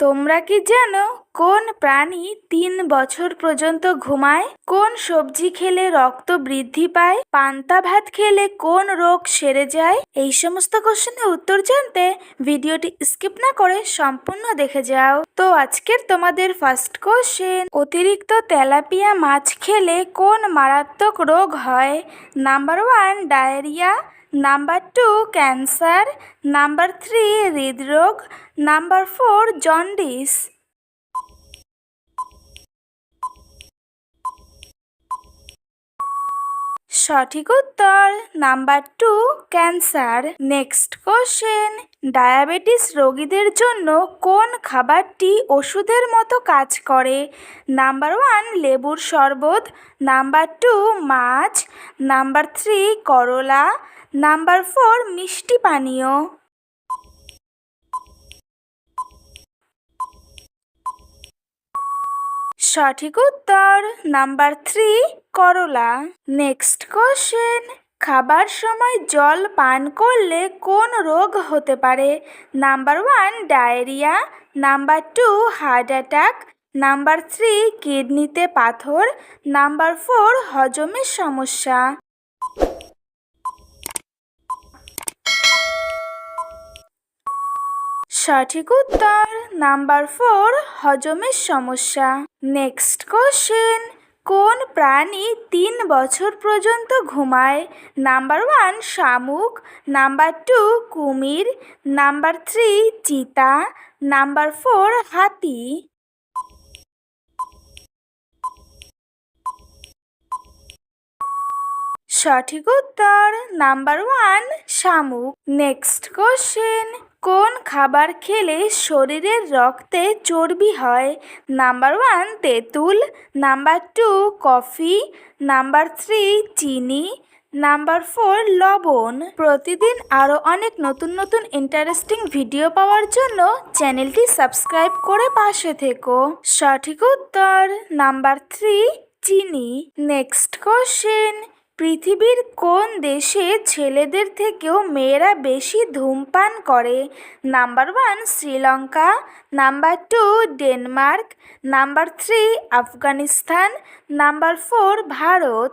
তোমরা কি জানো কোন প্রাণী 3 বছর পর্যন্ত ঘুমায়? কোন সবজি খেলে রক্ত বৃদ্ধি পায়? পান্তা ভাত খেলে কোন রোগ সেরে যায়? এই সমস্ত কোশ্চেনের উত্তর জানতে ভিডিওটি স্কিপ না করে সম্পূর্ণ দেখে যাও। তো আজকের তোমাদের ফার্স্ট কোশ্চেন, অতিরিক্ত তেলাপিয়া মাছ খেলে কোন মারাত্মক রোগ হয়? Number 1 diarrhoea, number 2 cancer, number 3 হৃদরোগ, নাম্বার 4 জন্ডিস। সঠিক উত্তর number 2 cancer. Next question, diabetes রোগীদের জন্য কোন খাবারটি ওষুধের মতো কাজ করে? নাম্বার 1 লেবুর শরবত, নাম্বার 2 মাছ, নাম্বার 3 করলা, নাম্বার 4 মিষ্টি পানীয়। সঠিক উত্তর নাম্বার 3 করলা। নেক্সট কোশ্চেন, খাবার সময় জল পান করলে কোন রোগ হতে পারে? Number 1 diarrhoea, number 2 heart attack, number 3 কিডনিতে পাথর, নাম্বার 4 হজমের সমস্যা। সঠিক উত্তর নাম্বার 4 হজমের সমস্যা। নেক্সট কোশ্চেন, কোন প্রাণী 3 বছর পর্যন্ত ঘুমায়? নাম্বার 1 শামুক, নাম্বার 2 কুমির, নাম্বার 3 চিতা, নাম্বার 4 হাতি। সঠিক উত্তর নাম্বার 1 শামুক। নেক্সট কোশ্চেন, কোন খাবার খেলে শরীরের রক্তে চর্বি হয়? নাম্বার 1 তেঁতুল, নাম্বার 2 কফি, নাম্বার 3 চিনি, নাম্বার 4 লবণ। প্রতিদিন আরও অনেক নতুন নতুন ইন্টারেস্টিং ভিডিও পাওয়ার জন্য চ্যানেলটি সাবস্ক্রাইব করে পাশে থেকো। সঠিক উত্তর নাম্বার 3 চিনি। নেক্সট কোশ্চেন, পৃথিবীর কোন দেশে ছেলেদের থেকেও মেয়েরা বেশি ধূমপান করে? Number 1 Sri Lanka, number 2 Denmark, number 3 Afghanistan, number 4 Bharat.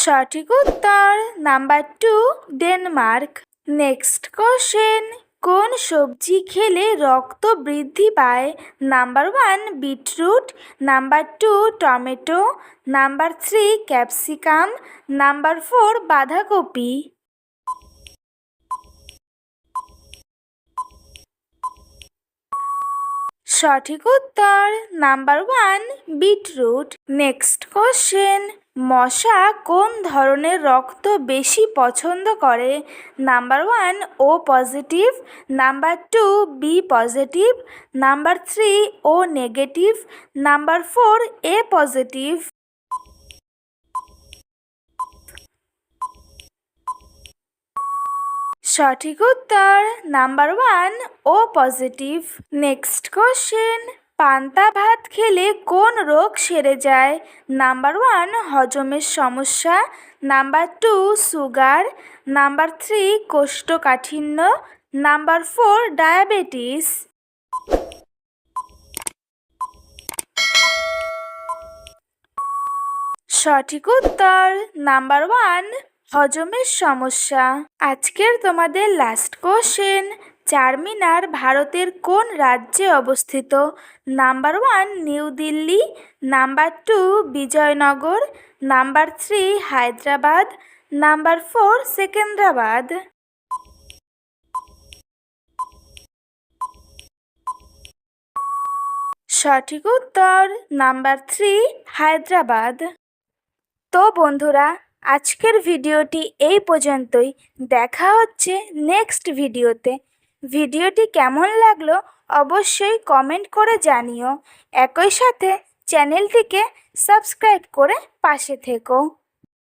সঠিক উত্তর নাম্বার 2 ডেনমার্ক। নেক্সট কোশ্চেন, কোন সবজি খেলে রক্ত বৃদ্ধি পায়? Number 1 beetroot, number 2 tomato, number 3 capsicum, number 4 বাঁধাকপি। সঠিক উত্তর নাম্বার 1 বিটরুট। নেক্সট কোশ্চেন, মশা কোন ধরনের রক্ত বেশি পছন্দ করে? Number 1 O positive, number 2 B positive, number 3 O negative, number 4 A positive. সঠিক উত্তর number 1 O positive. Next question, পান্তা ভাত খেলে কোন রোগ সেরে যায়? নাম্বার 1 হজমের সমস্যা, নাম্বার 2 সুগার, নাম্বার 3 কোষ্ঠকাঠিন্য, নাম্বার 4 ডায়াবেটিস। সঠিক উত্তর নাম্বার 1 হজমের সমস্যা। আজকের তোমাদের লাস্ট কোশ্চেন, চারমিনার ভারতের কোন রাজ্যে অবস্থিত? Number 1 New Delhi, number 2 Vijayanagar, number 3 Hyderabad, number 4 Secunderabad. সঠিক উত্তর নাম্বার 3 হায়দ্রাবাদ। তো বন্ধুরা, আজকের ভিডিওটি এই পর্যন্তই। দেখা হচ্ছে নেক্সট ভিডিওতে। ভিডিওটি কেমন লাগলো অবশ্যই কমেন্ট করে জানিও। একই সাথে চ্যানেলটিকে সাবস্ক্রাইব করে পাশে থেকো।